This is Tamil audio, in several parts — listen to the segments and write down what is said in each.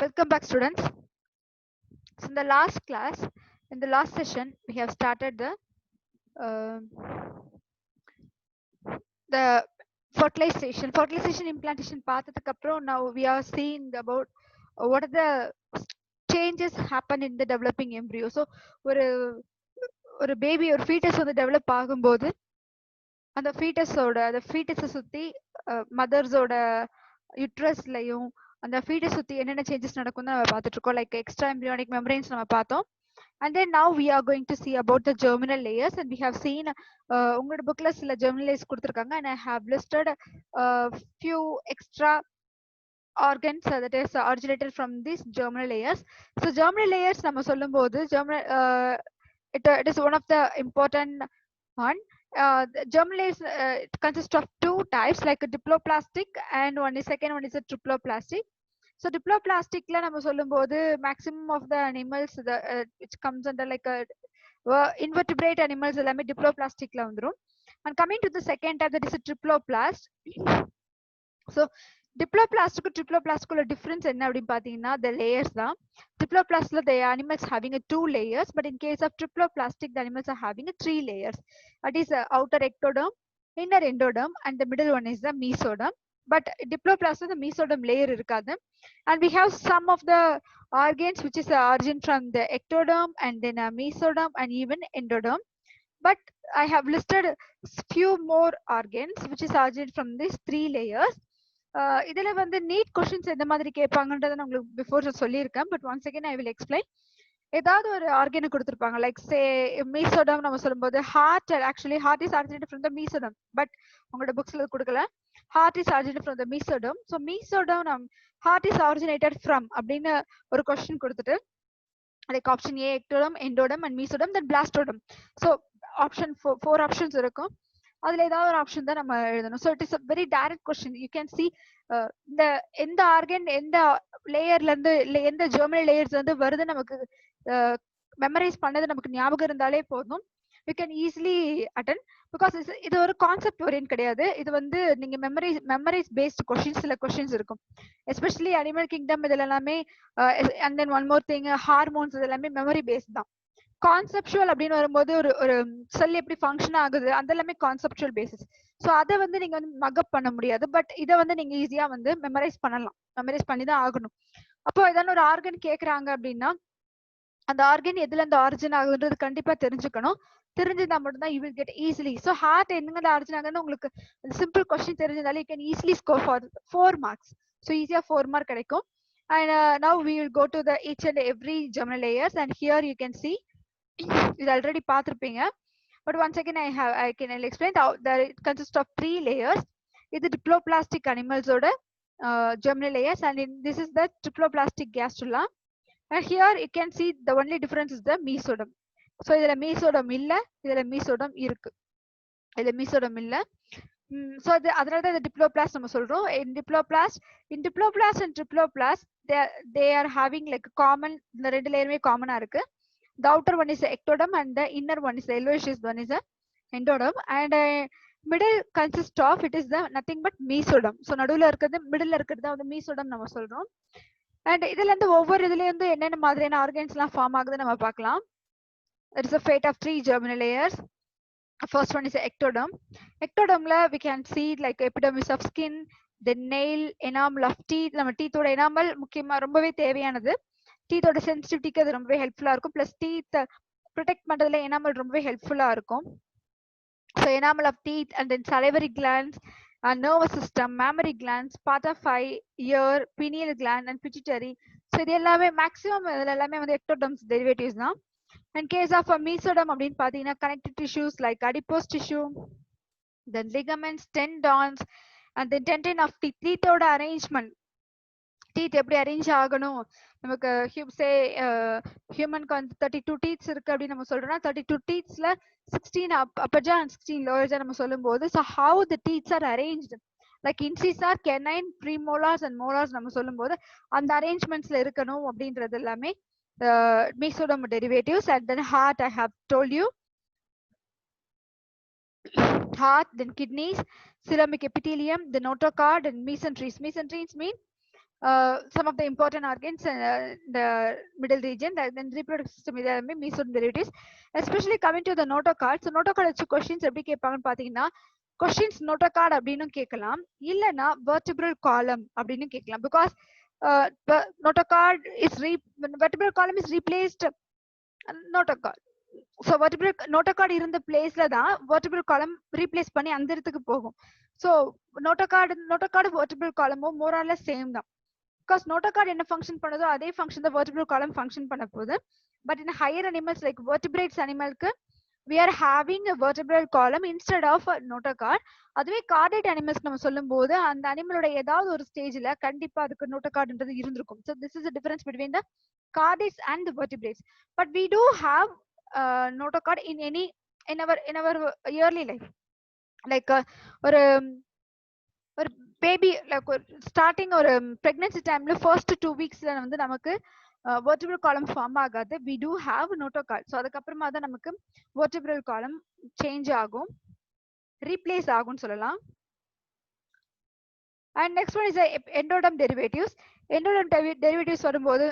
Welcome back, students. So in the last class, in the last session, we have started uh, the fertilization implantation path. Now we are seeing about what are the changes happen in the developing embryo. So ஒரு பேபி ஒரு ஃபீட்டஸ் வந்து டெவலப் ஆகும்போது அந்த ஃபீட்டஸை சுத்தி மதர்ஸோட யுட்ரஸ்லயும் அந்த ஃபீட்டஸ் சுத்தி என்னென்ன சேஞ்சஸ் நடக்கும் நம்ம பார்த்துட்டு இருக்கோம். லைக் எக்ஸ்ட்ரா எம்ப்ரியானிக் மெம்பரேன்ஸ் நம்ம பார்த்தோம். And then now we are going to see about the germinal layers, and we have seen உங்களோட bookல சில germinal layers கொடுத்திருக்காங்க, and I have listed few extra organs that is originated from these germinal layers. So germinal layers நம்ம சொல்லும்போது it is one of the important one. The germinal layers consist of two types, like a diploplastic and second one is a triploplastic. So diploplastic la நம்ம சொல்லும்போது maximum of the animals which comes under like a invertebrate animals எல்லாமே diploplastic la வந்துரும். And coming to the second type, that is a triploplast. So diploplastic triploplastic உள்ள difference என்ன அப்படி பாத்தீங்கன்னா the layers தான். Diploplastic the animals having a 2 layers, but in case of triploplastic the animals are having a 3 layers. That is outer ectoderm, inner endoderm, and the middle one is the mesoderm. But diploplastic the mesoderm layer irukadhu. And we have some of the organs which is origin from the ectoderm and then mesoderm and even endoderm. But I have listed few more organs which is origin from these 3 layers. இதுல வந்து நீட் கொஸ்டின்ஸ் எந்த மாதிரி கேட்பாங்கன்றத நான் உங்களுக்கு பிஃபோர் சொல்லியிருக்கேன். But once again I will explain. ஏதாவது ஒரு ஆர்கனை கொடுத்துருப்பாங்க, லைக் சே மீசோடம் நம்ம சொல்லும்போது heart is originated from the mesoderm, but உங்களோட புக்ஸ்ல கொடுக்கல. Heart is originated from the mesoderm. So mesoderm heart is originated from அப்படின்னு ஒரு கொஸ்டின் கொடுத்துட்டு like option A ectoderm, endoderm and mesoderm, then blastoderm. So option 4 options இருக்கும். அதுல ஏதாவது ஒரு ஆப்ஷன் தான் நம்ம எழுதணும். So it is very direct question. You can see இந்த எந்த ஆர்கன் எந்த லேயர்ல இருந்து எந்த ஜெர்மினல் லேயர்ஸ் வந்து வருது நமக்கு மெமரைஸ் பண்ணது நமக்கு ஞாபகம் இருந்தாலே போதும். You can easily attend, because இது ஒரு கான்செப்ட் ஓரியன்ட் கிடையாது. இது வந்து நீங்க மெமரைஸ் பேஸ்ட் கொஸ்டின்ஸ், சில கொஸ்டின்ஸ் இருக்கும். எஸ்பெஷலி அனிமல் கிங்டம் இதுல எல்லாமே and then one more thing hormones இது எல்லாமே மெமரி பேஸ்ட் தான். கான்செப்சுவல் அப்படின்னு வரும்போது ஒரு செல் எப்படி ஃபங்க்ஷன் ஆகுது அந்த எல்லாமே கான்செப்சுவல் பேசிஸ். ஸோ அதை வந்து நீங்க வந்து மக்கப் பண்ண முடியாது. பட் இதை வந்து நீங்க ஈஸியா வந்து மெமரைஸ் பண்ணலாம். மெமரைஸ் பண்ணி தான் ஆகணும். அப்போ ஏதாவது ஒரு ஆர்கன் கேட்கறாங்க அப்படின்னா அந்த ஆர்கன் எதுல இருந்து ஆரிஜின் ஆகுதுன்றது கண்டிப்பா தெரிஞ்சுக்கணும். தெரிஞ்சிருந்தா மட்டும்தான் you will get easily. So heart எங்க ஆரிஜின் ஆகுதுன்னு உங்களுக்கு சிம்பிள் கொஸ்டின் தெரிஞ்சதாலே you can easily score for 4 marks. So ஈஸியா 4 mark கிடைக்கும். And now we will go to the each and every germinal layers, and here you can see இது ஆல்ரெடி பார்த்திருப்பீங்க. But once again I can explain that it consists of 3 layers. இது diploplastic animalsோட germinal layers, and this is the triploplastic gastrula. And here you can see the only difference is the mesoderm. So இதுல mesoderm இல்ல, இதுல mesoderm இருக்கு. இதுல mesoderm இல்ல. So அதனால தான் இந்த diploplast நம்ம சொல்றோம். In diploplast and triploplast they are having like common, இந்த ரெண்டு லேயருமே காமனா இருக்கு. The outer one is the ectoderm and the inner one is the yellowish one is the endoderm, and middle consists of it is the nothing but mesoderm. So நடுவுல இருக்குது மிடில்ல இருக்குது அந்த mesoderm நம்ம சொல்றோம். And இதுல இருந்து ஒவ்வொரு இதுல இருந்து என்னென்ன மாதிரியான ஆர்கன்ஸ் எல்லாம் ஃபார்ம் ஆகுது நம்ம பார்க்கலாம். There is a fate of 3 germinal layers. First one is the ectoderm. Ectodermல we can see like epidermis of skin, the nail, enamel of teeth. நம்ம டீத்தோட enamel முக்கியமா ரொம்பவே தேவையானது. டீத்தோட சென்சிட்டிவிட்டிக்கு அது ரொம்பவே ஹெல்ப்ஃபுல்லா இருக்கும். பிளஸ் டீத் ப்ரொடெக்ட் பண்றதுல எனாமல் ரொம்பவே ஹெல்ப்ஃபுல்லா இருக்கும். So enamel of teeth and then salivary glands, nervous system, mammary glands, part of eye, ear, pineal gland and pituitary. So இது எல்லாமே மேக்ஸிமம் இதுல எல்லாமே வந்து எக்டோடர்ம்ஸ் டெரிவேட்டிவ்ஸ் தான். In case of a mesoderm அப்படின்னு பாத்தீங்கன்னா connective tissues like adipose tissue, then ligaments, tendons, and then tendon of teeth. டீத்தோட அரேஞ்ச்மெண்ட், டீத் எப்படி அரேஞ்ச் ஆகணும், நமக்கு ஹியூமனுக்கு வந்து 32 டீத்ஸ் இருக்கு அப்படின்னு நம்ம சொல்றோம்னா 32 டீத்ஸ்ல 16 upper jaw and 16 lower jaw நம்ம சொல்லும்போது so how the teeth are arranged like incisor, canine, premolars and molars நம்ம சொல்லும்போது அந்த அரேஞ்ச்மெண்ட்ஸ்ல இருக்கணும் அப்படின்றது எல்லாமே mesoderm derivatives. And then heart I have told you, heart, then kidneys, coelomic epithelium, the notochord and mesenteries. Mesenteries mean some of the important organs in the middle region, then reproductive system இதெல்லாமே mesoderm derivatives. Especially coming to the notocard. So notocard வச்சு questions எப்படி கேட்பாங்கன்னு பாத்தீங்கன்னா, questions notocard அப்படின்னு கேட்கலாம், இல்லனா vertebral column அப்படின்னு கேட்கலாம். Because notocard is vertebral column is replaced notocard. So vertebral notocard இருந்த பிளேஸ்ல தான் vertebral column replace பண்ணி அந்த இடத்துக்கு போகும். So notocard vertebral column more or less same தான். Because notocard என்ன function பண்ணுதோ அதே function the vertebral column function பண்ண போகுது. But in higher animals like vertebrates animalக்கு we are having a vertebral column instead of a notocard. அதுவே கார்டேட் அனிமல்ஸ் நம்ம சொல்லும் போது அந்த அனிமலோட ஏதாவது ஒரு ஸ்டேஜ்ல கண்டிப்பா அதுக்கு நோட்டோகார்ட்ன்றது இருந்திருக்கும். So this is the difference between the cardates and the vertebrates. But we do have notocard in our yearly life. Like ஒரு பேபி லைக் ஸ்டார்டிங் ஒரு பிரெக்னன்சி டைம்ல ஃபர்ஸ்ட் 2 வீக்ஸ்ல வந்து நமக்கு vertebral column ஃபார்ம் ஆகாது. we do have notocard. So அதுக்கப்புறமா தான் நமக்கு vertebral column சேஞ்ச் ஆகும், ரீப்ளேஸ் ஆகும்னு சொல்லலாம். And next one is the endoderm derivatives. Endoderm derivatives வரும்போது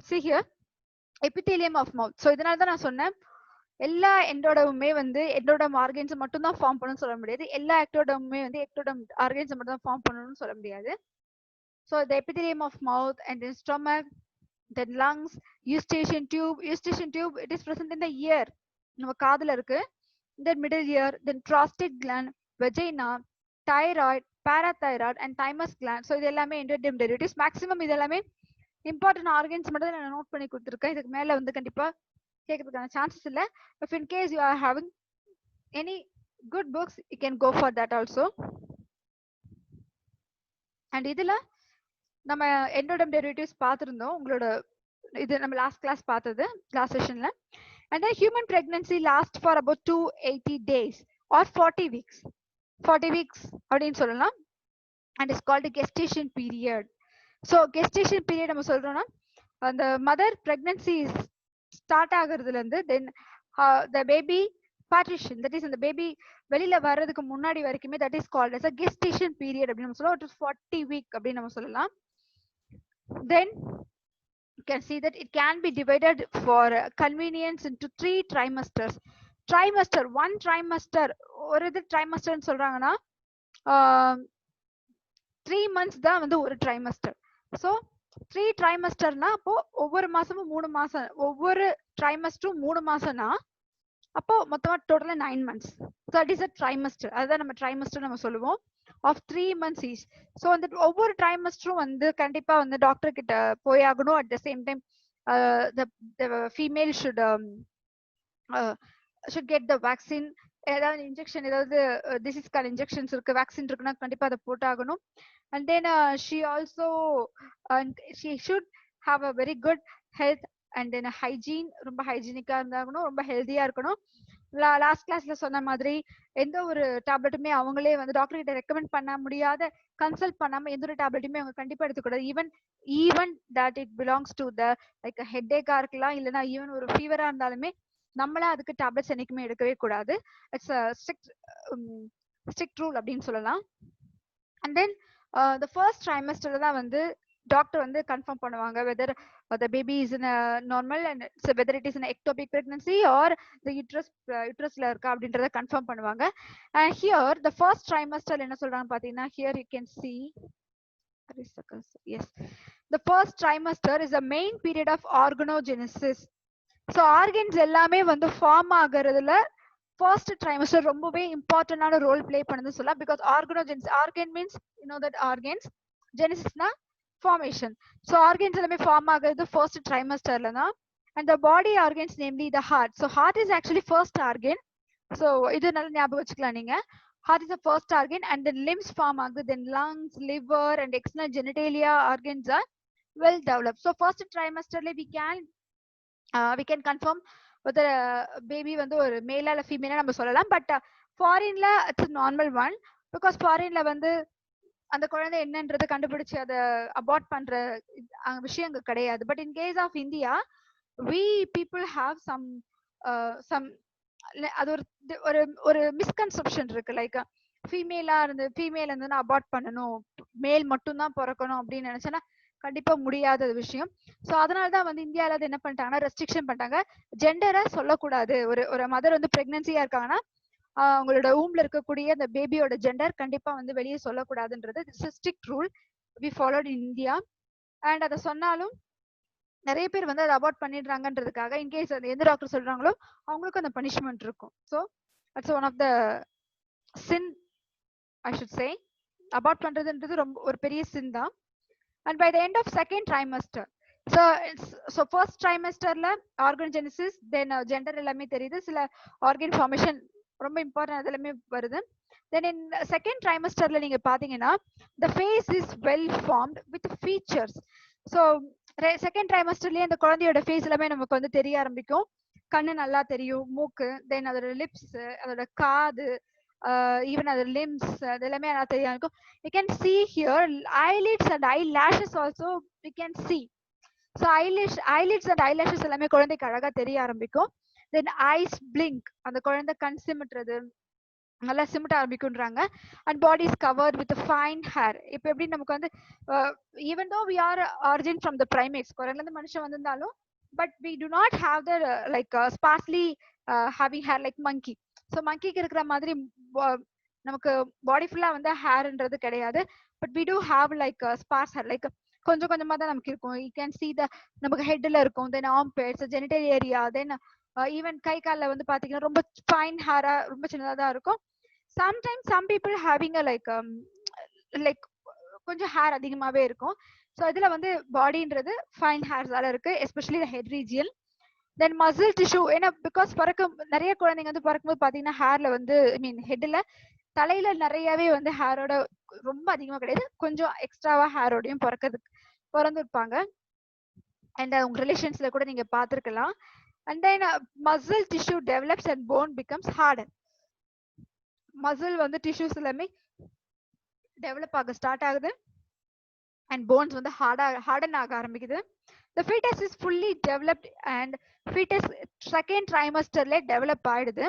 see here epithelium of mouth. So இதனால தான் நான் சொன்னேன் எல்லா எண்டோடமுமே வந்து எண்டோடம் ஆர்கன்ஸ் மட்டும் தான் ஃபார்ம் பண்ணணும்னு சொல்ல முடியாது, எல்லா எக்டோடமுமே வந்து எக்டோடம் ஆர்கன்ஸ் மட்டும் தான் ஃபார்ம் பண்ணணும்னு சொல்ல முடியாது. So the epithelium of mouth and then stomach, then lungs, eustachian tube. Eustachian tube it is present in the ear, நம்ம காதுல இருக்கு. Then middle ear, then prostate gland, vagina, thyroid, parathyroid and thymus gland. So இது எல்லாமே endoderm derivatives. Maximum இது எல்லாமே important organs மட்டும் நான் நோட் பண்ணி கொடுத்திருக்கேன். இதுக்கு மேல வந்து கண்டிப்பா கேட்கறதுக்கான சான்சஸ் இல்ல. If in case you are having any good books you can go for that also. And இதுல நம்ம endoderm derivatives பார்த்திருந்தோம், உங்களோட இது நம்ம லாஸ்ட் கிளாஸ் பார்த்தது last செஷன்ல. And then human pregnancy lasts for about 280 days or 40 weeks. 40 weeks அப்படின்னு சொல்லலாம். And it's called a gestation period. So gestation period நம்ம சொல்றோம்னா அந்த மதர் pregnancy ஸ்டார்ட் ஆகுறதுல இருந்து then the baby partition, that is அந்த பேபி வெளியில வர்றதுக்கு முன்னாடி வரைக்குமே that is called as a gestation period அப்படின்னு நம்ம சொல்லுவோம். It is 40 week அப்படின்னு நம்ம சொல்லலாம். Then you can see that it can be divided for convenience into 3 trimesters. Trimester, one trimester, ஒரு இது trimester ன்னு சொல்றாங்கன்னா 3 months தான் வந்து ஒரு trimester. So 3 trimesterனா அப்போ ஒவ்வொரு மாசமும் 3 மாசம், ஒவ்வொரு trimester 3 மாசம்னா அப்போ மொத்தமா டோட்டலா 9 months. So that is a trimester. அதுதான் நம்ம trimester நம்ம சொல்லுவோம் of 3 months each. So அந்த ஒவ்வொரு ட்ரைமஸ்டரும் வந்து கண்டிப்பா வந்து டாக்டர் கிட்ட போய் ஆகணும். At the same time the female should get the vaccine. ஏதாவது இன்ஜெக்ஷன், ஏதாவது டிசீஸ்க்கான இன்ஜெக்ஷன்ஸ் இருக்கு, வேக்சின் இருக்குன்னா கண்டிப்பா அதை போட்டாகணும். And then she also she should have a very good health and then hygiene. ரொம்ப ஹைஜீனிக்கா இருந்தாகணும், ரொம்ப ஹெல்தியா இருக்கணும். லாஸ்ட் கிளாஸ்ல சொன்ன மாதிரி எந்த ஒரு டேப்லெட்டுமே அவங்களே வந்து டாக்டர் கிட்ட ரெக்கமெண்ட் பண்ண முடியாத, கன்சல்ட் பண்ணாம எந்த ஒரு டேப்லெட்டுமே அவங்க கண்டிப்பா எடுத்துக்கூடாது. Even that it belongs to the like ஹெட்டேக்கா இருக்கலாம், இல்லைன்னா ஈவன் ஒரு ஃபீவரா இருந்தாலுமே நம்மளா அதுக்கு டேப்லெட்ஸ் என்னைக்குமே எடுக்கவே கூடாது. இட்ஸ் ஸ்ட்ரிக்ட் ரூல் அப்படின்னு சொல்லலாம். And then the first trimester தான் வந்து டாக்டர் வந்து கன்ஃபார்ம் பண்ணுவாங்க whether the baby is in a normal and so whether it is an ectopic pregnancy or the uterusல இருக்கா அப்படின்றத கன்ஃபார்ம் பண்ணுவாங்க. And here the first trimester என்ன சொல்றாங்க பாத்தீங்கன்னா, here you can see, yes, the first trimester is the main period of organogenesis. So organs எல்லாமே வந்து ஃபார்ம் ஆகுறதுல first trimester ரொம்பவே இம்பார்ட்டன்டான ரோல் பிளே பண்ணுதுன்னு சொல்லலாம். Because organogenesis, organ means you know that organs, ஜெனிசிஸ்னா ஃபார்மேஷன். ஸோ ஆர்கன்ஸ் எல்லாமே ஃபார்ம் ஆகுறது ஃபர்ஸ்ட் ட்ரைமஸ்டர்ல தான். And the body organs namely the heart. So heart is actually first organ. So இது நல்லா ஞாபகம் வச்சுக்கலாம் நீங்க. Heart is a first organ and then limbs form ஆகுது, then lungs, liver and external genitalia organs are well develop. So first ட்ரைமஸ்டர்ல we can confirm whether baby வந்து ஒரு மேலா இல்ல ஃபீமேலா நம்ம சொல்லலாம். பட் ஃபாரின்ல இட்ஸ் நார்மல் ஒன். பிகாஸ் ஃபாரின்ல வந்து அந்த குழந்தை என்னன்றது கண்டுபிடிச்சு அதை அபார்ட் பண்ற விஷயங்கள் கிடையாது. But in case of India we people have some அது ஒரு மிஸ்கன்செப்ஷன் இருக்கு. லைக் ஃபீமேல் இருந்துன்னா அபார்ட் பண்ணணும், மேல் மட்டும் தான் பிறக்கணும் அப்படின்னு நினைச்சேன்னா கண்டிப்பா முடியாத விஷயம். சோ அதனாலதான் வந்து இந்தியால அது என்ன பண்ணிட்டாங்கன்னா ரெஸ்ட்ரிக்ஷன் பண்ணிட்டாங்க. ஜெண்டரை சொல்லக்கூடாது. ஒரு மதர் வந்து பிரெக்னன்சியா இருக்காங்கன்னா அவங்களோட ஊம்ல இருக்கக்கூடிய அந்த பேபியோட ஜெண்டர் கண்டிப்பா வந்து வெளியே சொல்லக்கூடாதுன்றது strict rule we followed in India. And அதை சொன்னாலும் நிறைய பேர் வந்து அதை அவாய்ட் பண்ணிடுறாங்கன்றதுக்காக இன்கேஸ் அது எந்த டாக்டர் சொல்றாங்களோ அவங்களுக்கும் அந்த பனிஷ்மெண்ட் இருக்கும். So it's one of the sin I should say. Abort பண்றதுன்றது ரொம்ப ஒரு பெரிய சின் தான். And by the end of second trimester, so first ட்ரைமஸ்டர்ல ஆர்கன்ஜெனிசிஸ் தென் ஜெண்டர் எல்லாமே தெரியுது, சில ஆர்கன் ஃபார்மேஷன் ரொம்ப இம்பார்ட்டன்ட் அது எல்லாமே வருது. தென் இன் செகண்ட் ட்ரைமஸ்டர்ல நீங்க பாத்தீங்கன்னா the face is well formed with features. So second ட்ரைமஸ்டர்லயே அந்த குழந்தையோட ஃபேஸ் எல்லாமே நமக்கு வந்து தெரிய ஆரம்பிக்கும். கண்ணு நல்லா தெரியும், மூக்கு, தென் அதோட லிப்ஸ், அதோட காது, ஈவன் அதோட லிம்ஸ், அது எல்லாமே நல்லா தெரிய ஆரம்பிக்கும். You can see here eyelids and eyelashes also we can see. So eyelids and eyelashes எல்லாமே குழந்தைக்கு அழகா தெரிய ஆரம்பிக்கும். Then eyes blink, அந்த குழந்தை கண் சிமிட்டுறது நல்லா சிமிட்ட ஆரம்பிக்கும்ன்றாங்க. And body is covered with fine hair. இப்போ எப்படி நமக்கு வந்து even though we are origin from the primates, குரங்குல இருந்து மனுஷன் வந்திருந்தாலும் but we do not have the like sparsely having hair like monkey. So மங்கிக்கு இருக்கிற மாதிரி நமக்கு பாடி ஃபுல்லா வந்து ஹேர்ன்றது கிடையாது. But we do have like sparse hair, like கொஞ்சம் கொஞ்சமா தான் நமக்கு இருக்கும். யூ கேன் சி த நமக்கு ஹெட்ல இருக்கும், தென் ஆர்ம்பேட்ஸ், ஜெனிட்டல் ஏரியா, தென் ஈவன் கை காலில் வந்து பாத்தீங்கன்னா ரொம்ப ஃபைன் ஹேரா ரொம்ப சின்னதா தான் இருக்கும். Sometimes some people having like கொஞ்சம் ஹேர் அதிகமாவே இருக்கும். ஸோ இதுல வந்து பாடின்றது ஃபைன் ஹேர்ஸால இருக்கு, especially head region. Then muscle tissue, ஏன்னா பிகாஸ் நிறைய குழந்தைங்க வந்து பிறக்கும்போது பாத்தீங்கன்னா ஹேர்ல வந்து ஐ மீன் ஹெட்ல தலையில நிறையவே வந்து ஹேரோட ரொம்ப அதிகமா கிடையாது, கொஞ்சம் எக்ஸ்ட்ராவா ஹேரோடையும் பிறந்திருப்பாங்க. அண்ட் உங்க ரிலேஷன்ஸ்ல கூட நீங்க பாத்துருக்கலாம். And then muscle tissue develops and bone becomes harder. Muscle வந்து டிஷ்யூஸ் எல்லாமே டெவலப் ஆக ஸ்டார்ட் ஆகுது அண்ட் போன்ஸ் வந்து ஹார்டன் ஆக ஆரம்பிக்குது. The fetus is fully developed and fetus second ட்ரைமஸ்டர்ல டெவலப் ஆயிடுது.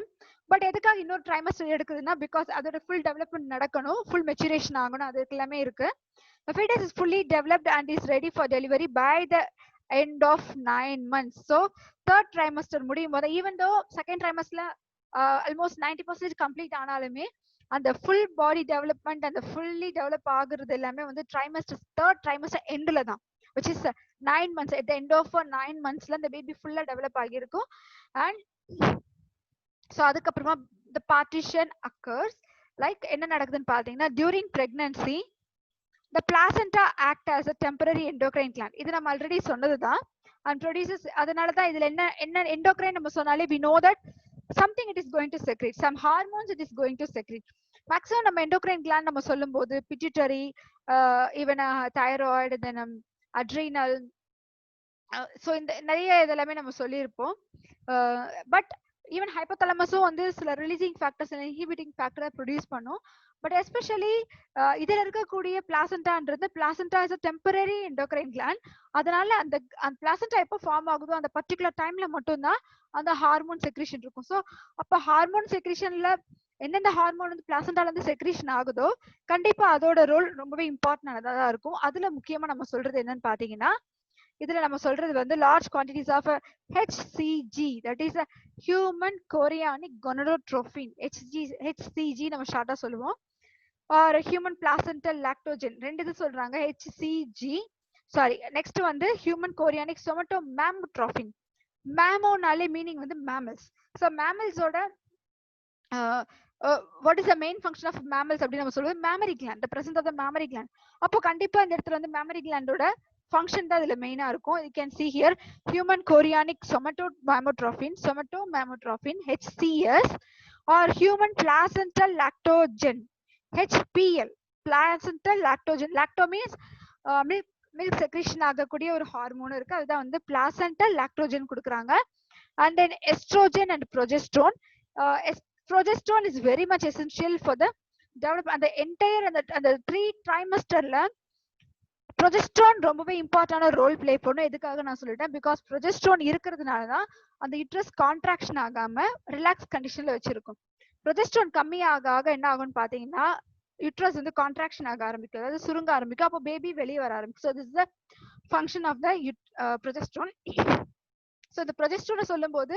பட் எதுக்காக இன்னொரு ட்ரைமஸ்டர் எடுக்குதுன்னா பிகாஸ் அதோட ஃபுல் டெவலப்மெண்ட் நடக்கணும், ஃபுல் மெச்சுரேஷன் ஆகணும், அதுக்கு எல்லாமே இருக்கு. The fetus is fully developed and is ready for delivery by the end of 9 months. So third trimester முடியும் போது even though second trimesterல almost 90% complete ஆனாலுமே அந்த ஃபுல் பாடி டெவலப்மெண்ட் அந்த ஃபுல்லி டெவலப் ஆகுறது எல்லாமே வந்து தேர்ட் ட்ரைமஸ்டர் எண்ட்ல தான், which is 9 months. at the end of 9 monthsல the baby full develop ஆகிருக்கும். and so அதுக்கப்புறமா the partition occurs. like என்ன நடக்குதுன்னு பாத்தீங்கன்னா during pregnancy the placenta act as a temporary endocrine gland. இது நம்ம ஆல்ரெடி சொன்னதுதான். and produces, அதனால தான் இதுல என்ன endocrine நம்ம சொன்னாலே we know that something it is going to secrete, some hormones it is going to secrete. Maximum நம்ம endocrine gland நம்ம சொல்லும் போது pituitary, even thyroid, then adrenal, so இந்த நிறைய இதெல்லாமே நம்ம சொல்லியிருப்போம். பட் ஈவன் ஹைப்போதலமஸும் வந்து சில ரிலீசிங் ஃபேக்டர்ஸ் இன்ஹிபிட்டிங் ஃபேக்டரை ப்ரொடியூஸ் பண்ணும். பட் எஸ்பெஷலி இதுல இருக்கக்கூடிய பிளாசண்டான்றது placenta is a temporary endocrine gland. அதனால அந்த பிளாசண்டா எப்போ ஃபார்ம் ஆகுதோ அந்த பர்டிகுலர் டைம்ல மட்டும்தான் அந்த ஹார்மோன் செக்ரீஷன் இருக்கும். ஸோ அப்போ ஹார்மோன் செக்ரீஷன்ல எந்தெந்த ஹார்மோன் வந்து பிளாசண்டால இருந்து செக்ரீஷன் ஆகுதோ கண்டிப்பா அதோட ரோல் ரொம்பவே இம்பார்ட்டன்டானதா தான் இருக்கும். அதுல முக்கியமா நம்ம சொல்றது என்னன்னு பாத்தீங்கன்னா இதுல நம்ம சொல்றது வந்து large quantities of HCG, that is human chorionic gonadotropin. HCG நம்ம ஷார்ட்டா சொல்லுவோம், ஆர் ஹியூமன் பிளாசென்டல் லாக்டோஜன், ரெண்டு இது சொல்றாங்க. HCG சாரி, நெக்ஸ்ட் வந்து ஹியூமன் கோரியானிக் சொமட்டோ மேமோட்ரோபின். மேமோனாலே மீனிங் வந்து மேமல்ஸ். ஸோ மேமல்ஸோட what is the main function of mammals அப்படி நம்ம சொல்லுவோம் mammary gland, the presence of the mammary gland. அப்போ கண்டிப்பா இந்த இடத்துல வந்து mammary glandோட ஃபங்க்ஷன் தான் இதுல மெயினா இருக்கும். you can see here human chorionic somatomamotrophin, HCS, or human placental lactogen, HPL, placental lactogen. lacto means milk secretion ஆகக்கூடிய ஒரு ஹார்மோன் இருக்கு, அதுதான் வந்து placental lactogen கொடுக்குறாங்க. and then estrogen and progesterone. Progesterone is very much essential for the development. அந்த entire அந்த 3 trimesterல ப்ரொஜெஸ்ட்ரான் ரொம்பவே இம்பார்ட்டன்டான ரோல் பிளே பண்ணும். எதுக்காக நான் சொல்லிட்டேன், பிகாஸ் ப்ரொஜெஸ்ட்ரான் இருக்கிறதுனால தான் அந்த யூட்ரஸ் கான்ட்ராக்ஷன் ஆகாம ரிலாக்ஸ் கண்டிஷன்ல வச்சிருக்கும். ப்ரொஜெஸ்ட்ரான் கம்மி ஆக ஆக என்ன ஆகும்னு பாத்தீங்கன்னா யூட்ரஸ் வந்து கான்ட்ராக்ஷன் ஆக ஆரம்பிக்கும், அதாவது சுருங்க ஆரம்பிக்கும். அப்போ பேபி வெளியே வர ஆரம்பிக்கும். So this is the function of the progesterone. ஸோ இந்த ப்ரொஜெஸ்ட்ரானை சொல்லும் போது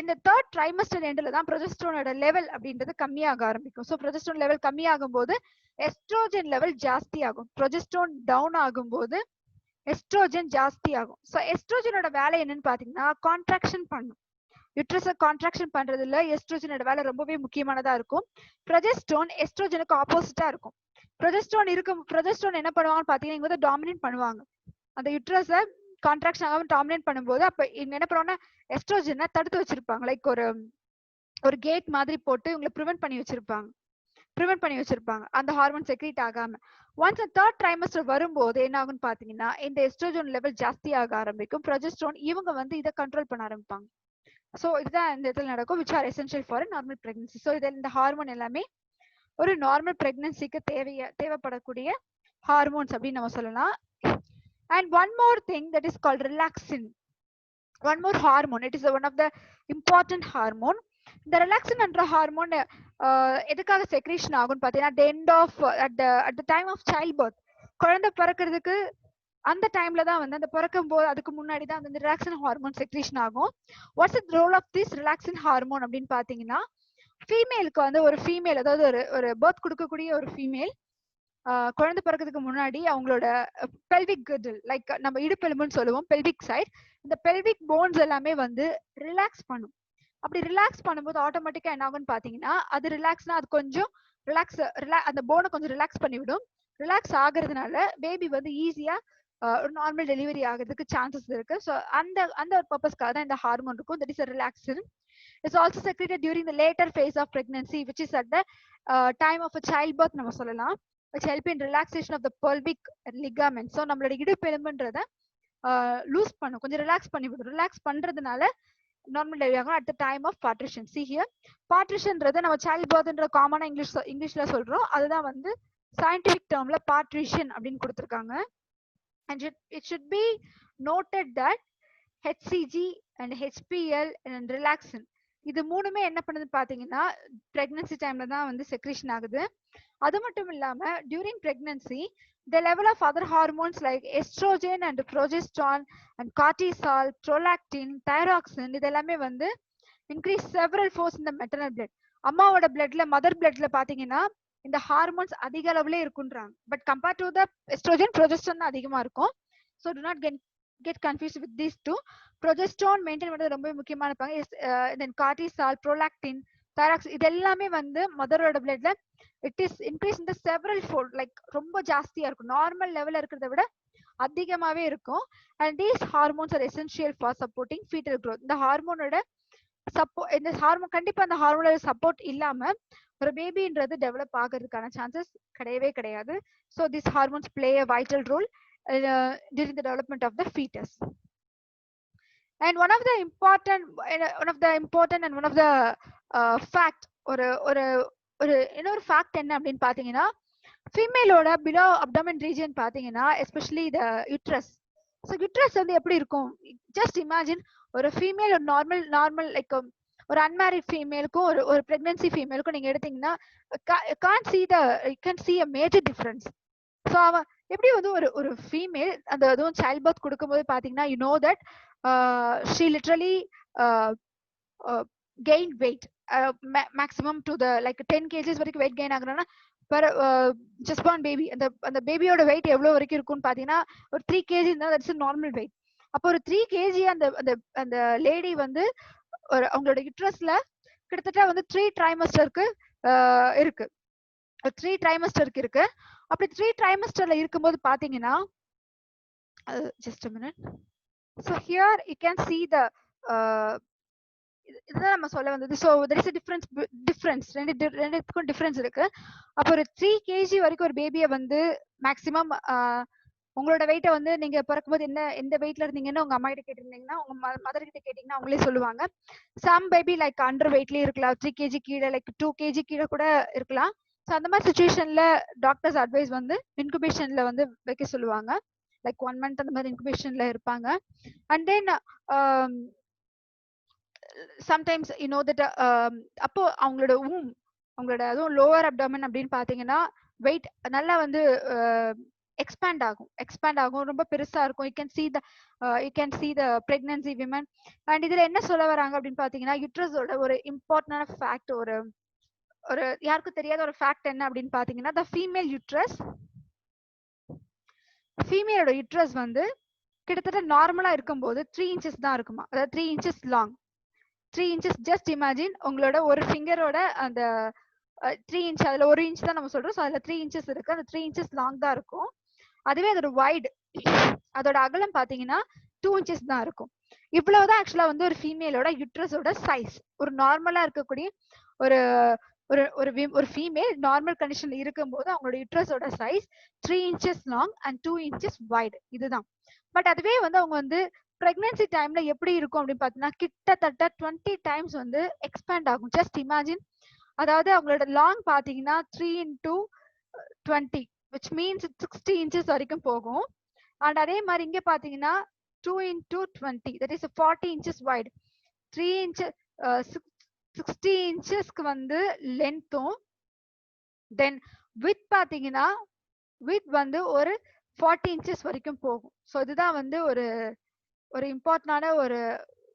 இந்த தேர்ட் ட்ரைமஸ்டர் எண்டில் தான் ப்ரொஜெஸ்ட்ரானோட லெவல் அப்படின்றது கம்மியாக ஆரம்பிக்கும். ஸோ ப்ரொஜெஸ்ட்ரான் லெவல் கம்மியாகும் போது எஸ்ட்ரோஜன் லெவல் ஜாஸ்தி ஆகும். ப்ரொஜெஸ்ட்ரான் டவுன் ஆகும் போது எஸ்ட்ரோஜன் ஜாஸ்தி ஆகும். ஸோ எஸ்ட்ரோஜனோட வேலை என்னன்னு பாத்தீங்கன்னா கான்ட்ராக்ஷன் பண்ணும். யூட்ரஸை கான்ட்ராக்ஷன் பண்றதுல எஸ்ட்ரோஜனோட வேலை ரொம்பவே முக்கியமானதா இருக்கும். ப்ரொஜெஸ்ட்ரான் எஸ்ட்ரோஜனுக்கு ஆப்போசிட்டா இருக்கும். ப்ரொஜெஸ்ட்ரான் என்ன பண்ணுவாங்கன்னு பாத்தீங்கன்னா இங்க வந்து டாமினேட் பண்ணுவாங்க. அந்த யூட்ரஸை கான்ட்ராக்ஷன் ஆகாம டாமினேட் பண்ணும்போது அப்ப இங்க என்ன பண்ணுவாங்கன்னா எஸ்ட்ரோஜனை தடுத்து வச்சிருப்பாங்க. லைக் ஒரு கேட் மாதிரி போட்டு இவங்களை ப்ரிவென்ட் பண்ணி வச்சிருப்பாங்க அந்த ஹார்மோன் செக்ரீட் ஆகாம. ஒன்ஸ் தேர்ட் ட்ரைமஸ்டர் வரும்போது என்ன ஆகும்னு பாத்தீங்கன்னா இந்த எஸ்ட்ரோஜன் லெவல் ஜாஸ்தி ஆக ஆரம்பிக்கும். ப்ரொஜெஸ்ட்ரான் இவங்க வந்து இதை கண்ட்ரோல் பண்ண ஆரம்பிப்பாங்க. ஸோ இதுதான் இந்த இடத்துல நடக்கும், which are essential for normal pregnancy. So இதில் இந்த ஹார்மோன் எல்லாமே ஒரு நார்மல் பிரெக்னன்சிக்கு தேவைப்படக்கூடிய ஹார்மோன்ஸ் அப்படின்னு நம்ம சொல்லலாம். And one more thing that is called relaxin. one more hormone, it is one of the important hormone. இந்த ரிலாக்சின் என்ற ஹார்மோன் எதுக்காக செக்ரீஷன் ஆகும்னு பாத்தீங்கன்னா the end of at the time of childbirth, குழந்தை பிறக்கிறதுக்கு அந்த டைம்ல தான் வந்து அந்த பிறக்கும் போது அதுக்கு முன்னாடி தான் அந்த ரிலாக்சின் ஹார்மோன் செக்ரீஷன் ஆகும். What's the role of this relaxin hormone அப்படின்னு பாத்தீங்கன்னா ஃபீமேலுக்கு வந்து ஒரு ஃபீமேல், அதாவது ஒரு பர்த் கொடுக்கக்கூடிய ஒரு ஃபீமேல் குழந்தை பிறக்கிறதுக்கு முன்னாடி அவங்களோட பெல்விக் கிரிடில், லைக் நம்ம இடுப்பெலும்புன்னு சொல்லுவோம், பெல்விக் சைட், இந்த பெல்விக் போன்ஸ் எல்லாமே வந்து ரிலாக்ஸ் பண்ணும். அப்படி ரிலாக்ஸ் பண்ணும்போது ஆட்டோமேட்டிக்கா என்ன ஆகும்னு பாத்தீங்கன்னா அது ரிலாக்ஸ்னா அது கொஞ்சம் அந்த போனை கொஞ்சம் ரிலாக்ஸ் பண்ணிவிடும். ரிலாக்ஸ் ஆகுறதுனால பேபி வந்து ஈஸியா ஒரு நார்மல் டெலிவரி ஆகிறதுக்கு சான்சஸ் இருக்கு. ஸோ அந்த ஒரு பர்பஸ்க்காக தான் இந்த ஹார்மோன் இருக்கும். That is relaxin. It's also secreted during the later phase of pregnancy which is at the time of child birth நம்ம சொல்லலாம். which help in relaxation of the pelvic ligament. So நம்மளோட இடுப்பெலும்புன்றத லூஸ் பண்ணும், கொஞ்சம் ரிலாக்ஸ் பண்ணி விடும். ரிலாக்ஸ் பண்றதுனால நார்மல் டெலிவரி ஆகும் at the time of parturition. see here பார்ட்டிஷன்ன்றது நம்ம சைல்ட் பர்த்ன்ற காமனா இங்கிலீஷ்ல சொல்றோம். அதுதான் வந்து சயின்டிபிக் டேர்ம்ல பார்ட்டிஷன் அப்படின்னு கொடுத்திருக்காங்க. and it should be noted that HCG and HPL and relaxin இது மூணுமே என்ன பண்ணுது பாத்தீங்கன்னா பிரெக்னன்சி டைம்ல தான் வந்து செக்ரீஷன் ஆகுது. அது மட்டும் இல்லாம during pregnancy the level of other hormones like estrogen and progesterone and cortisol, prolactin, thyroxine இதெல்லாமே வந்து increase several folds in the maternal blood. அம்மாவோட பிளட்ல, மதர் பிளட்ல பாத்தீங்கன்னா இந்த ஹார்மோன்ஸ் அதிக அளவுல இருக்குன்றாங்க. But compared to the estrogen, progesterone அதிகமா இருக்கும். So to not get confused with these two. progesterone maintain பண்றது ரொம்ப முக்கியமான இருப்பாங்க. then cortisol, prolactin, thyroxine இது எல்லாமே வந்து மதரோட பிளட்ல இட் இஸ் இன்க்ரீஸ் இந்த செவரல் ஃபோல்ட், லைக் ரொம்ப ஜாஸ்தியா இருக்கும், நார்மல் லெவல்ல இருக்கிறத விட அதிகமாவே இருக்கும். And these hormones R essential for supporting foetal growth. இந்த ஹார்மோனோட இந்த ஹார்மோன் கண்டிப்பா அந்த ஹார்மோனோட சப்போர்ட் இல்லாம ஒரு பேபின்றது டெவலப் ஆகிறதுக்கான சான்சஸ் கிடையவே கிடையாது. So this hormones play a vital role during the development of the fetus. And one of the important and one of the fact ஒரு இன்னொரு ஃபேக்ட் என்ன அப்படின்னு பாத்தீங்கன்னா ஃபீமேலோட பிலோ அப்டமன் ரீஜன் பாத்தீங்கன்னா especially the uterus. So uterus வந்து எப்படி இருக்கும், ஜஸ்ட் இமேஜின் ஒரு ஃபீமேல் ஒரு நார்மல் லைக் ஒரு அன்மேரிட் ஃபீமேலுக்கும் ஒரு பிரெக்னன்சி ஃபீமேலுக்கும் நீங்க எடுத்தீங்கன்னா can see a major difference. So அவன் எப்படி வந்து ஒரு ஃபீமேல் அந்த அதுவும் சைல்ட் பர்த் கொடுக்கும்போது பாத்தீங்கன்னா you know that she literally gain weight maximum to the like 10 kgs வரைக்கும் வெயிட் கெயின் ஆகுறோம்னா ஜஸ்ட் பார்ன் பேபி அந்த பேபியோட வெயிட் எவ்வளவு வரைக்கும் இருக்கும்னு பாத்தீங்கன்னா ஒரு 3 kg இருந்தா தட்ஸ் நார்மல் வெயிட். அப்போ ஒரு 3 kg அந்த லேடி வந்து அவங்களோட யூட்ரஸ்ல கிட்டத்தட்ட வந்து 3 ட்ரைமஸ்டருக்கு இருக்கு, 3 ட்ரைமஸ்டருக்கு இருக்கு. அப்படி 3 ட்ரைமஸ்டர்ல இருக்கும்போது பாத்தீங்கன்னா just a minute. So here you can see the இதுதான் நம்ம சொல்ல வந்தது. So there is a difference ரெண்டுக்கும் டிஃபரன்ஸ் இருக்கு. அப்போ ஒரு 3 kg வரைக்கும் ஒரு பேபியை வந்து மேக்சிமம் உங்களோட வெயிட்டை வந்து நீங்க பிறக்கும்போது எந்த வெயிட்ல இருந்தீங்கன்னு உங்க அம்மா கிட்ட கேட்டிருந்தீங்கன்னா உங்க மதர் கிட்ட கேட்டீங்கன்னா அவங்களே சொல்லுவாங்க. சம் பேபி லைக் அண்டர் வெயிட்லயே இருக்கலாம், 3 kg கீழே, லைக் 2 kg கீழே கூட இருக்கலாம். ஸோ அந்த மாதிரி சுச்சுவேஷன்ல டாக்டர்ஸ் அட்வைஸ் வந்து இன்குபேஷன்ல வந்து வைக்க சொல்லுவாங்க. லைக் 1 month அந்த மாதிரி இன்குபேஷன்ல இருப்பாங்க. And then sometimes you know that அப்போ அவங்களோட உங்களோட அதுவும் லோவர் அப்டாமன் அப்படின்னு பாத்தீங்கன்னா வெயிட் நல்லா வந்து எக்ஸ்பேண்ட் ஆகும் ரொம்ப பெருசா இருக்கும். You can see the pregnancy women. And இதுல என்ன சொல்ல வராங்க அப்படின்னு பாத்தீங்கன்னா யுட்ரஸோட ஒரு இம்பார்ட்டன்டான ஃபேக்ட், ஒரு ஒரு யாருக்கும் தெரியாத ஒரு ஃபேக்ட் என்ன அப்படின்னு பாத்தீங்கன்னா the ஃபீமேலோட யுட்ரஸ் வந்து கிட்டத்தட்ட நார்மலா இருக்கும்போது 3 இன்ச்சஸ் தான் இருக்குமா. அதாவது 3 inches long. 3 inches just imagine உங்களோட ஒரு ஃபிங்கரோட அந்த 3 இன்ச், அதுல 1 இன்ச் தான் நம்ம சொல்றோம். ஸோ அதுல 3 இன்ச்சஸ் இருக்கு. அந்த 3 இன்ச்சஸ் லாங் தான் இருக்கும். அதுவே அதோட வைடு, அதோட அகலம் பாத்தீங்கன்னா 2 இன்ச்சஸ் தான் இருக்கும். இவ்வளவுதான் ஆக்சுவலா வந்து ஒரு ஃபீமேலோட யுட்ரஸோட சைஸ். ஒரு நார்மலா இருக்கக்கூடிய ஒரு ஒரு ஒரு ஒரு ஃபீமேல் நார்மல் கண்டிஷன்ல இருக்கும்போது அவங்களோட யுட்ரஸோட size 3 inches long and 2 inches wide. இதுதான். பட் அதுவே வந்து அவங்க வந்து பிரெக்னன்சி டைம்ல எப்படி இருக்கும் அப்படின்னு பாத்தீங்கன்னா கிட்டத்தட்ட 20 டைம்ஸ் வந்து எக்ஸ்பேண்ட் ஆகும். Just imagine. அதாவது அவங்களோட லாங் பாத்தீங்கன்னா 3 into 20 which means 60 இன்ச்சஸ் வரைக்கும் போகும். அண்ட் அதே மாதிரி இங்க பாத்தீங்கன்னா 2 into 20 that is 40 inches wide. 3 inches 60 இன்ச்சஸ்க்கு வந்து லென்த்தும், தென் வித் பாத்தீங்கன்னா வித் வந்து ஒரு 40 இன்ச்சஸ் வரைக்கும் போகும். ஸோ இதுதான் வந்து ஒரு ஒரு இம்பார்ட்டன்டான ஒரு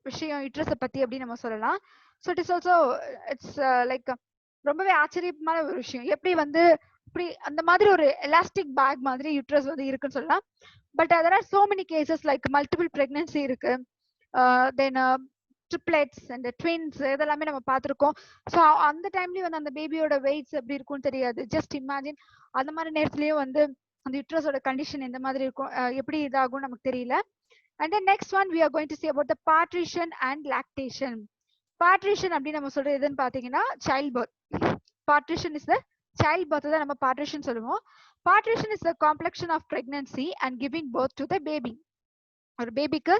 விஷயம் யுட்ரஸை பத்தி அப்படின்னு நம்ம சொல்லலாம். So it is also it's like ரொம்பவே ஆச்சரியமான ஒரு விஷயம். எப்படி வந்து இப்படி அந்த மாதிரி ஒரு எலாஸ்டிக் பேக் மாதிரி யுட்ரஸ் வந்து இருக்குன்னு சொல்லலாம். But there are so many cases like multiple pregnancy இருக்கு, தென் ட்ரிப்ளெட்ஸ் அண்ட் ட்வின்ஸ் இதெல்லாமே நம்ம பார்த்துருக்கோம். ஸோ அந்த டைம்லயும் வந்து அந்த பேபியோட வெயிட்ஸ் எப்படி இருக்கும்னு தெரியாது. ஜஸ்ட் இமேஜின் அந்த மாதிரி நேரத்துலயும் வந்து அந்த யுட்ரஸோட கண்டிஷன் எந்த மாதிரி இருக்கும், எப்படி இதாகும் நமக்கு தெரியல. And then next one we are going to see about the parturition and lactation. Parturition அப்படின்னு நம்ம சொல்றது எதுன்னு பாத்தீங்கன்னா child birth. Parturition is the child birth தான் நம்ம parturition சொல்லுவோம். Parturition is the completion of pregnancy and giving birth to the baby. ஒரு பேபிக்கு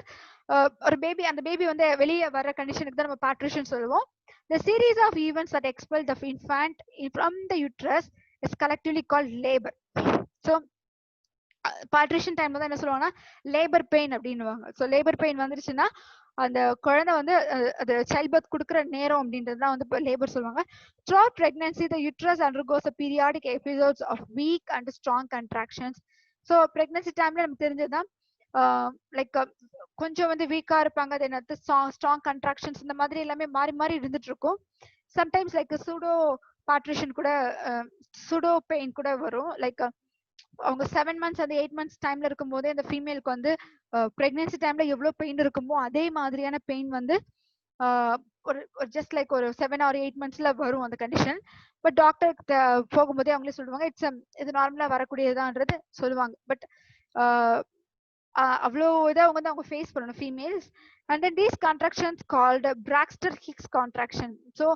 ஒரு பேபி, அந்த பேபி வந்து வெளியே வர கண்டிஷனுக்கு தான் நம்ம பார்ட்ரிஷன் சொல்லுவோம். The series of events that expel the infant from the uterus is collectively called labor. So பார்ட்ரிஷன் டைம்ல தான் என்ன சொல்லுவாங்கன்னா லேபர் பெயின் அப்படின்னுவாங்க. ஸோ லேபர் பெயின் வந்துருச்சுன்னா அந்த குழந்தை வந்து அது சைல்ட் பர்த் கொடுக்குற நேரம் அப்படின்றது தான் வந்து லேபர் சொல்லுவாங்க. Throughout pregnancy the uterus undergoes a periodic episodes of weak and strong contractions. So pregnancy டைம்ல நமக்கு தெரிஞ்சதுதான் லைக் கொஞ்சம் வந்து வீக்கா இருப்பாங்க, தென் அடுத்து ஸ்ட்ராங் கண்ட்ராக்ஷன்ஸ் இந்த மாதிரி எல்லாமே மாறி மாறி இருந்துட்டு இருக்கும். சம்டைம்ஸ் லைக் சூடோ பார்ட்ரிஷன் கூட, சூடோ பெயின் கூட வரும். லைக் அவங்க 7 months அந்த 8 months டைம்ல இருக்கும் போதே அந்த ஃபீமேலுக்கு வந்து பிரெக்னன்சி டைம்ல எவ்வளவு பெயின் இருக்குமோ அதே மாதிரியான பெயின் வந்து ஒரு ஜஸ்ட் லைக் ஒரு 7 or 8 monthsல வரும் அந்த கண்டிஷன். பட் டாக்டர் போகும்போதே அவங்களே சொல்லுவாங்க இது நார்மலா வரக்கூடியதான்றது சொல்லுவாங்க. பட் அவ்வளோ இதை அவங்க வந்து அவங்க ஃபேஸ் பண்ணணும் females. And then these contractions called Braxton Hicks contraction. So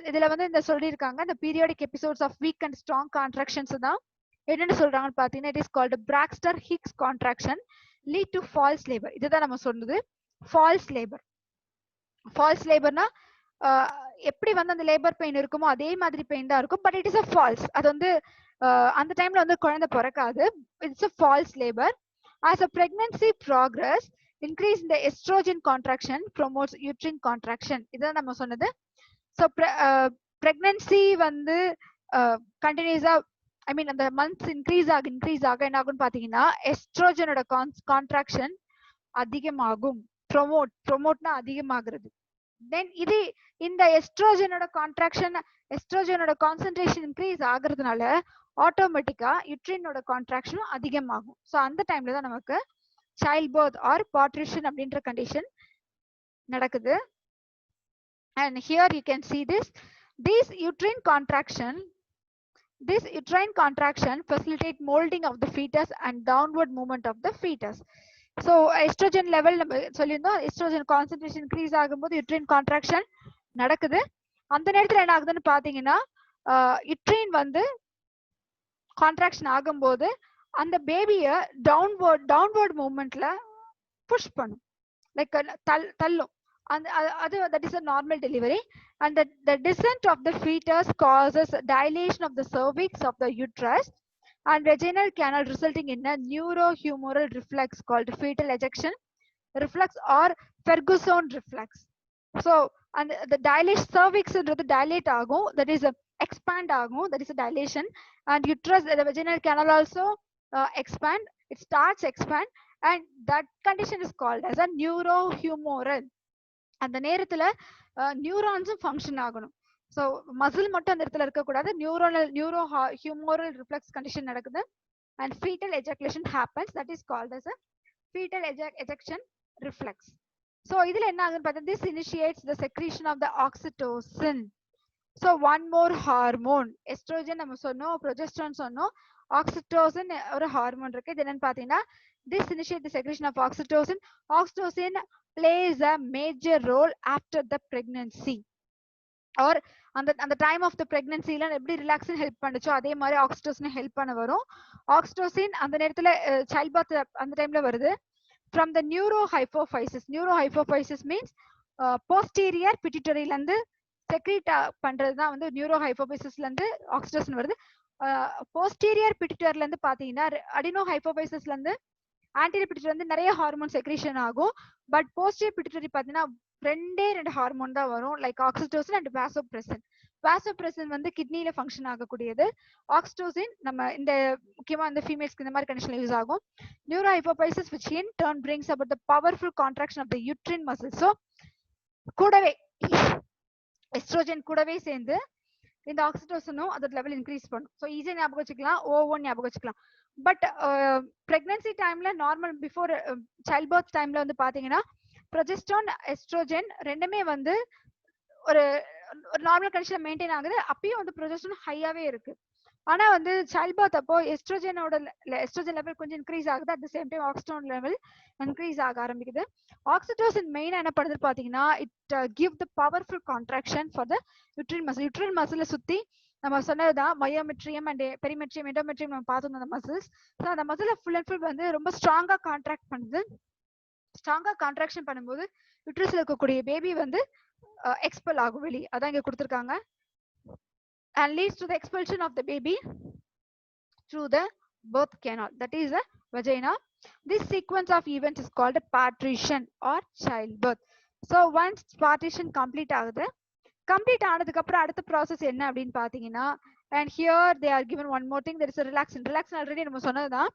இதுல வந்து இந்த சொல்லியிருக்காங்க இந்த periodic episodes of weak and strong contractions தான் என்னென்னு சொல்றாங்கன்னு பாத்தீங்கன்னா it is called Braxton Hicks contraction lead to false labour. இதுதான் நம்ம சொன்னது ஃபால்ஸ் லேபர். ஃபால்ஸ் லேபர்னா எப்படி வந்து அந்த லேபர் பெயின் இருக்குமோ அதே மாதிரி பெயின் தான் இருக்கும். But it is a false. அது வந்து அந்த டைம்ல வந்து குழந்தை பிறக்காது. It's a false labour. As a pregnancy progress, increase in the estrogen contraction promotes uterine contraction. இதான் நம்ம சொன்னது. So pregnancy வந்து கண்டினியூஸா ஐ மீன் அந்த மந்த்ஸ் இன்க்ரீஸ் ஆக என்ன ஆகும்னு பாத்தீங்கன்னா எஸ்ட்ரோஜனோட கான்ட்ராக்ஷன் அதிகமாகும். ப்ரொமோட்னா அதிகமாகிறது. தென் இது இந்த எஸ்ட்ரோஜனோட கான்ட்ராக்ஷன், எஸ்ட்ரோஜனோட கான்சென்ட்ரேஷன் இன்க்ரீஸ் ஆகுறதுனால ஆட்டோமேட்டிக்கா யுட்ரினோட கான்ட்ராக்ஷனும் அதிகமாகும். ஸோ அந்த டைம்ல தான் நமக்கு சைல்ட் பர்த் ஆர் பார்ட்ரிஷன் அப்படின்ற கண்டிஷன் நடக்குது. And here you can see this uterine contraction facilitate molding of the fetus and downward movement of the fetus. So estrogen level நம்ம சொல்லியிருந்தோம், எஸ்ட்ரோஜன் கான்சென்ட்ரேஷன் இன்க்ரீஸ் ஆகும்போது யுட்ரின் கான்ட்ராக்ஷன் நடக்குது. அந்த நேரத்தில் என்ன ஆகுதுன்னு பாத்தீங்கன்னா யுட்ரின் வந்து கான்ட்ராக்ஷன் ஆகும்போது அந்த பேபிய டவுன்வர்ட் மூவ்மெண்ட்ல புஷ் பண்ணும், லைக் தள்ளும். அது that is a normal delivery, and the descent of the fetus causes dilation of the cervix of the uterus and vaginal canal, resulting in a neurohumoral reflex called fetal ejection reflex or Ferguson reflex. So and the dilation cervix dilate ஆகும், that is expand ஆகும், that is a dilation, and uterus, the vaginal canal also expand, it starts expand, and that condition is called as a neurohumoral. அந்த நேரத்துல நியூரான்ஸும் ஃபங்க்ஷன் ஆகணும். ஸோ மசில் மட்டும் அந்த இடத்துல இருக்கக்கூடாது, நியூரோ ஹியூமோரல் ரிஃப்ளெக்ஸ் கண்டிஷன் நடக்குது, and fetal ejaculation happens, that is called as a fetal ejection reflex. So இதுல என்ன ஆகுதுன்னு பார்த்தா, this initiates the secretion of the oxytocin. So one more hormone, estrogen நம்ம சொன்னோம், progesterone சொன்னோம், oxytocin ஒரு ஹார்மோன் இருக்கு. இது என்னன்னு பாத்தீங்கன்னா, this initiates the secretion of oxytocin. Oxytocin plays a major role after the pregnancy, or அந்த டைம் ஆஃப் த பிரெக்னன்சில எப்படி ரிலாக்ஸிங் ஹெல்ப் பண்ணுச்சோ அதே மாதிரி ஆக்சிடோசின் ஹெல்ப் பண்ண வரும். ஆக்சிடோசின் அந்த நேரத்துல சைல்ட் பர்த் அந்த டைம்ல வருது. ஃப்ரம் த நியூரோஹைபோபைசிஸ் மீன்ஸ் போஸ்டீரியர் பிட்யூட்டரியில இருந்து செக்ரீட் பண்றதுதான் வந்து நியூரோஹைபோபைசிஸ்ல இருந்து ஆக்சிடோசின் வருது. போஸ்டீரியர் பிட்யூட்டரில இருந்து பாத்தீங்கன்னா அடினோஹைபோபைசிஸ்ல இருந்து ஆன்டீரியர் பிட்யூட்டரி வந்து நிறைய ஹார்மோன் செக்ரீஷன் ஆகும். பட் போஸ்டீரியர் பிட்யூட்டரி பாத்தீங்கன்னா ரெண்டு ஹார்மோன் தான் வரும், like oxytocin and vasopressin. Vasopressin வந்து கிட்னில ஃபங்க்ஷன் ஆகக்கூடியது. ஆக்சிடோசின் நம்ம இந்த முக்கியமா இந்த ஃபீமேல்ஸ்க்கு இந்த மாதிரி கண்டிஷன்ல யூஸ் ஆகும். நியூரோஹைபோபைசிஸ் which in turn brings about the powerful contraction of the uterine muscle. So கூடவே எஸ்ட்ரோஜன் கூடவே சேர்ந்து இந்த ஆக்சிடோசினும் அதோட லெவல் இன்க்ரீஸ் பண்ணும். ஸோ ஈஸியா ஞாபகம் வச்சுக்கலாம், O1 ஞாபகம் வச்சுக்கலாம். பட் பிரெக்னன்சி டைம்ல நார்மல் பிஃபோர் சைல்ட் பர்த் டைம்ல வந்து பாத்தீங்கன்னா ப்ரொஜெஸ்டரான் எஸ்ட்ரோஜன் ரெண்டுமே வந்து ஒரு நார்மல் கண்டிஷன்ல மெயின்டைன் ஆகுது. அப்பயும் வந்து ப்ரொஜெஸ்டரான் ஹையாவே இருக்கு. ஆனா வந்து சைல்ட் பர்த் அப்போ எஸ்ட்ரோஜன் லெவல் கொஞ்சம் இன்க்ரீஸ் ஆகுது, at the same time oxytocin level increase ஆக ஆரம்பிக்குது. ஆக்சிடோசின் மெயினா என்ன பண்ணுது பாத்தீங்கன்னா, it give the powerful contraction for the uterine muscle. Uterine மசில சுத்தி நம்ம சொன்னதுதான் மயோமெட்ரியம் அண்ட் பெரிமெட்ரியம் எண்டோமெட்ரியம் நம்ம பார்த்தோம் அந்த மசில்ஸ். ஸோ அந்த மசில ஃபுல் அண்ட் ஃபுல் வந்து ரொம்ப ஸ்ட்ராங்கா கான்ட்ராக்ட் பண்ணுது. ஸ்ட்ராங்கா கான்ட்ராக்ஷன் பண்ணும்போது யூட்ரஸ்ல இருக்கக்கூடிய பேபி வந்து எக்ஸ்பெல் ஆகும் வெளியே, அதான் இங்க கொடுத்துருக்காங்க. And leads to the expulsion of the baby through the birth canal, that is the vagina. This sequence of events is called a partition or childbirth. So once partition complete ஆகுது, கம்ப்ளீட் ஆனதுக்கு அப்புறம் அடுத்த ப்ராசஸ் என்ன அப்படின்னு பாத்தீங்கன்னா, and here they are given one more thing, there is a relaxin. Relaxin already நம்ம சொன்னதுதான்.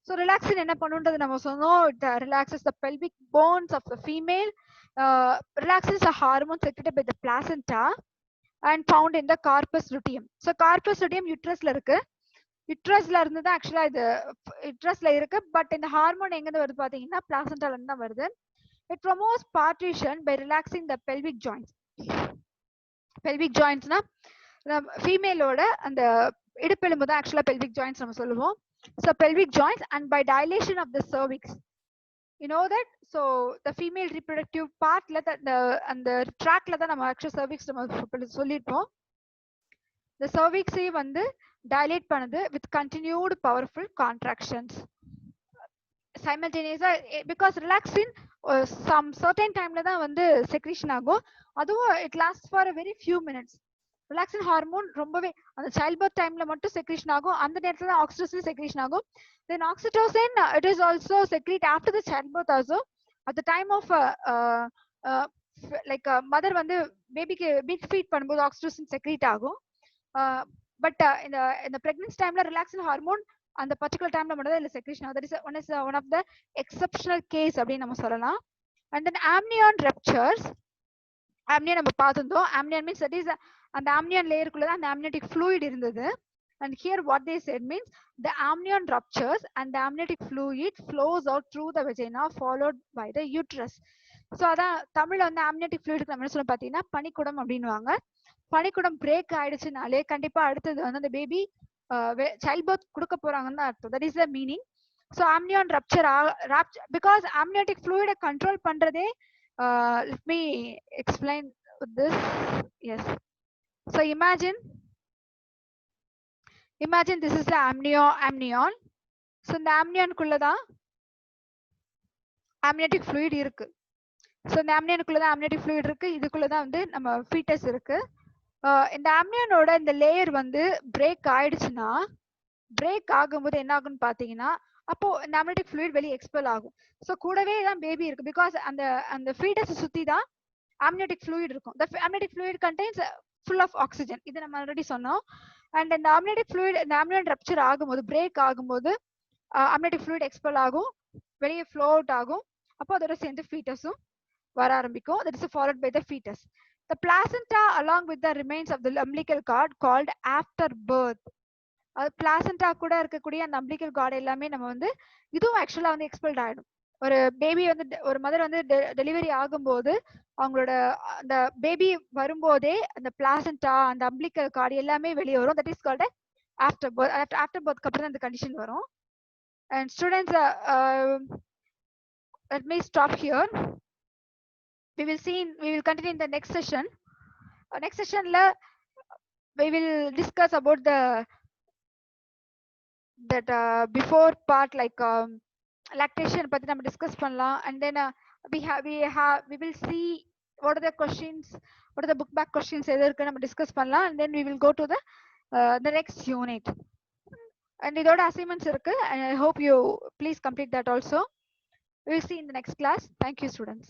So relaxin என்ன பண்ணுன்றது நம்ம சொன்னோம், it relaxes the pelvic bones of the female. Relaxin is a hormone secreted by the placenta and found in the corpus luteum. So corpus luteum uterusல இருக்கு. யுட்ரஸ்ல இருந்து தான் ஆக்சுவலா இது யுட்ரஸ்ல இருக்கு. பட் இந்த ஹார்மோன் எங்க இருந்து வருது பாத்தீங்கன்னா பிளாசென்டால இருந்து தான் வருது. It promotes partition by relaxing the pelvic joints. Pelvic ஜாயிண்ட்ஸ்னா ஃபீமேலோட அந்த இடுப்பெலும்பு தான் ஆக்சுவலா பெல்விக் ஜாயிண்ட்ஸ் நம்ம சொல்லுவோம். So pelvic joints and by dilation of the cervix, you know that. So the female reproductive பார்ட்ல அந்த ட்ராக்ல தான் நம்ம ஆக்சுவல் சர்விக்ஸ் நம்ம சொல்லியிருப்போம். இந்த சர்விக்ஸே வந்து டைலேட் பண்ணுது வித் கண்டினியூட் பவர்ஃபுல் கான்ட்ராக்ஷன்ஸ் சைமல்டேனியஸா. பிகாஸ் ரிலாக்ஸின் சம் சர்டன் டைம்ல தான் வந்து செக்ரீஷன் ஆகும். அதுவும் it last for a very few minutes. Relaxin hormone ரொம்பவே அந்த சைல்ட் பர்த் டைம்ல மட்டும் செக்ரீஷன் ஆகும். அந்த நேரத்துல தான் ஆக்சிடோசின் செக்ரீஷன் ஆகும். Then oxytocin it is also secrete after the child birth also. At the time of like mother வந்து பேபிக்கு பீட் ஃபீட் பண்ணும்போது ஆக்சிடோசின் செக்ரீட் ஆகும். பட் இந்த பிரெக்னன்சி டைம்ல ரிலாக்ஸின் ஹார்மோன் அந்த பர்டிகுலர் டைம்ல மட்டும் தான் இல்ல செக்ரீஷன் ஆகுது. That is one of the exceptional case அப்படின்னு நம்ம சொல்லலாம். And then amnion ruptures. Amnion நம்ம பார்த்திருந்தோம். ஆம்னியான் மீன்ஸ் தட் இஸ் அந்த ஆம்னியான் லேயருக்குள்ள தான் அந்த amniotic fluid இருந்தது. And here what they said means the amnion ruptures and the amniotic fluid flows out through the vagina followed by the uterus. So அதான் தமிழ்ல வந்து amniotic fluid நம்ம என்ன சொல்ல பாத்தீங்கன்னா பனிக்குடம் அப்படின்னுவாங்க. பனிக்குடம் பிரேக் ஆயிடுச்சுனாலே கண்டிப்பா அடுத்தது வந்து அந்த பேபி சைல்ட் பர்த் கொடுக்க போறாங்கன்னு தான் அர்த்தம். That is the meaning. So amnion rupture because amniotic fluid control பண்றதே let me explain this. Yes. So imagine this is the amnion. So இந்த amnionக்குள்ள தான் amniotic fluid இருக்கு. So இந்த amnionக்குள்ள தான் amniotic fluid இருக்கு. இதுக்குள்ள தான் வந்து நம்ம fetus இருக்கு. இந்த amnionோட இந்த லேயர் வந்து பிரேக் ஆயிடுச்சுன்னா, பிரேக் ஆகும்போது என்ன ஆகும்னு பாத்தீங்கன்னா அப்போ இந்த amniotic fluid வெளியே எக்ஸ்பெல் ஆகும். ஸோ கூடவே தான் பேபி இருக்கு. பிகாஸ் அந்த fetus சுத்தி தான் amniotic fluid இருக்கும். The amniotic fluid contains full of oxygen. இது நம்ம ஆல்ரெடி சொன்னோம். அண்ட் இந்த amniotic fluid இந்த amnion rupture ஆகும்போது பிரேக் ஆகும்போது amniotic fluid expel ஆகும், வெளியே flow out ஆகும். அப்போ அதோட சேர்ந்து ஃபீட்டஸும் வர ஆரம்பிக்கும். that is followed by the fetus. The placenta along with the remains of the umbilical cord called after birth. அது பிளாசண்டா கூட இருக்கக்கூடிய அந்த umbilical cord எல்லாமே நம்ம வந்து இதுவும் ஆக்சுவலா வந்து எக்ஸ்பெல்ட் ஆயிடும். ஒரு பேபி வந்து ஒரு மதர் வந்து டெலிவரி ஆகும்போது அவங்களோட அந்த பேபி வரும்போதே அந்த பிளாசண்டா அந்த umbilical cord எல்லாமே வெளியே வரும். That is called after birth. After பர்த்க்கு அப்புறம் அந்த கண்டிஷன் வரும். And students, let me stop here. We will continue in the next session. Next session la we will discuss about that before part, like lactation பத்தி நம்ம discuss பண்ணலாம். And then we will see what are the questions, what are the book back questions எது இருக்கு நம்ம discuss பண்ணலாம். And then we will go to the next unit. And இதோட assignments இருக்கு. And I hope you please complete that also. We will see in the next class. Thank you, students.